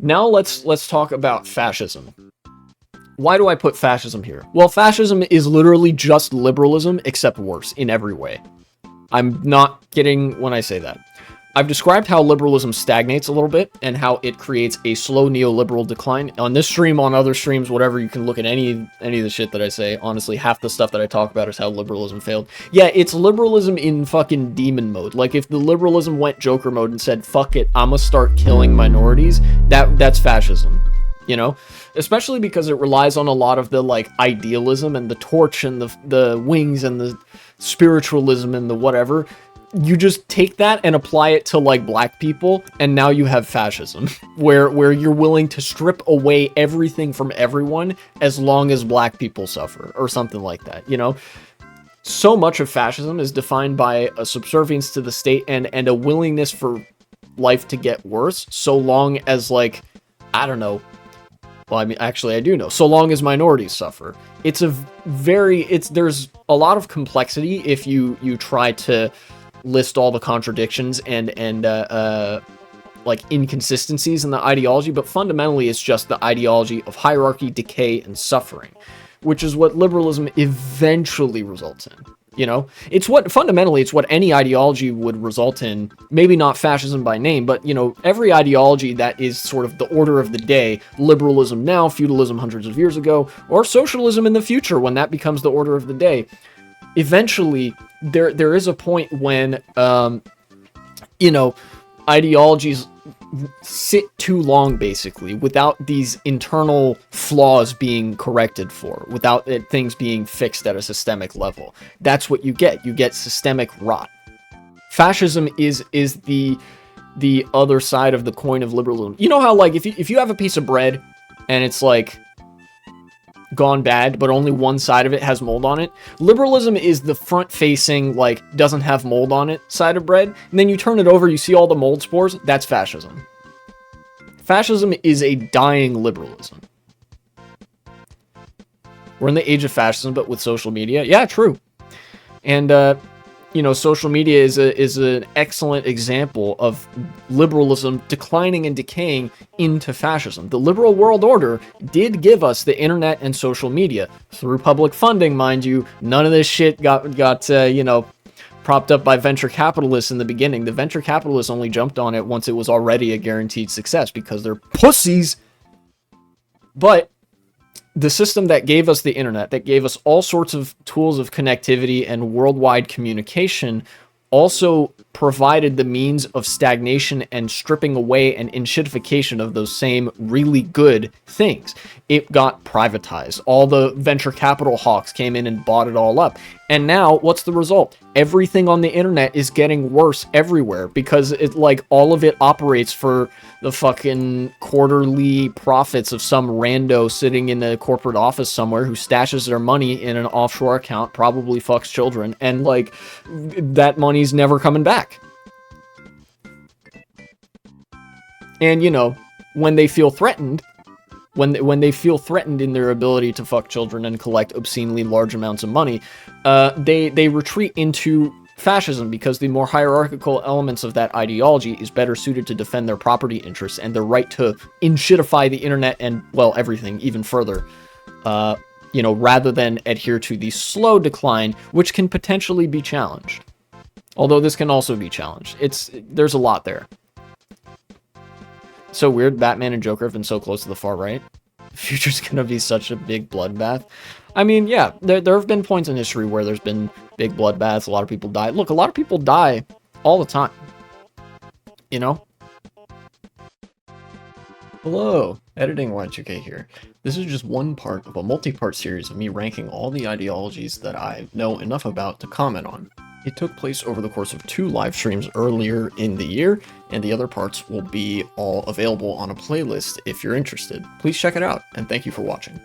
Now let's talk about fascism. Why do I put fascism here? Well, fascism is literally just liberalism, except worse in every way. I'm not kidding when I say that. I've described how liberalism stagnates a little bit and how it creates a slow neoliberal decline. On this stream, on other streams, whatever, you can look at any of the shit that I say. Honestly, half the stuff that I talk about is how liberalism failed. Yeah, it's liberalism in fucking demon mode. Like, if the liberalism went Joker mode and said, fuck it, I'ma start killing minorities, that's fascism. You know? Especially because it relies on a lot of the, like, idealism and the torch and the wings and the spiritualism and the whatever. You just take that and apply it to, like, black people, and now you have fascism, where you're willing to strip away everything from everyone as long as black people suffer, or something like that, you know? So much of fascism is defined by a subservience to the state and a willingness for life to get worse, so long as, like, I don't know. Well, I mean, actually, I do know. So long as minorities suffer. There's a lot of complexity if you try to list all the contradictions and like inconsistencies in the ideology, but fundamentally it's just the ideology of hierarchy, decay, and suffering, which is what liberalism eventually results in. You know, fundamentally it's what any ideology would result in. Maybe not fascism by name, but, you know, every ideology that is sort of the order of the day, liberalism now, feudalism hundreds of years ago, or socialism in the future when that becomes the order of the day. Eventually, there is a point when, you know, ideologies sit too long, basically, without these internal flaws being corrected for, without things being fixed at a systemic level. That's what you get. You get systemic rot. Fascism is the other side of the coin of liberalism. You know how, like, if you have a piece of bread and it's, like, gone bad, but only one side of it has mold on it. Liberalism is the front-facing, like, doesn't have mold on it side of bread, and then you turn it over, you see all the mold spores. That's fascism. Fascism is a dying liberalism. We're in the age of fascism, but with social media. Yeah, true. And, you know, social media is an excellent example of liberalism declining and decaying into fascism. The liberal world order did give us the internet and social media through public funding, mind you. None of this shit got you know, propped up by venture capitalists in the beginning. The venture capitalists only jumped on it once it was already a guaranteed success because they're pussies. But the system that gave us the internet, that gave us all sorts of tools of connectivity and worldwide communication, also provided the means of stagnation and stripping away and enshittification of those same really good things. It got privatized. All the venture capital hawks came in and bought it all up. And now, what's the result? Everything on the internet is getting worse everywhere because it, like, all of it operates for the fucking quarterly profits of some rando sitting in a corporate office somewhere who stashes their money in an offshore account, probably fucks children, and, like, that money's never coming back. And, you know, when they feel threatened, when they feel threatened in their ability to fuck children and collect obscenely large amounts of money, they retreat into fascism because the more hierarchical elements of that ideology is better suited to defend their property interests and their right to inshitify the internet and, well, everything even further, you know, rather than adhere to the slow decline, which can potentially be challenged. Although this can also be challenged. There's a lot there. So weird, Batman and Joker have been so close to the far right. The future's gonna be such a big bloodbath. I mean, yeah, there have been points in history where there's been big bloodbaths, a lot of people die. Look, a lot of people die all the time. You know? Hello, Editing Y2K here. This is just one part of a multi-part series of me ranking all the ideologies that I know enough about to comment on. It took place over the course of 2 live streams earlier in the year, and the other parts will be all available on a playlist if you're interested. Please check it out, and thank you for watching.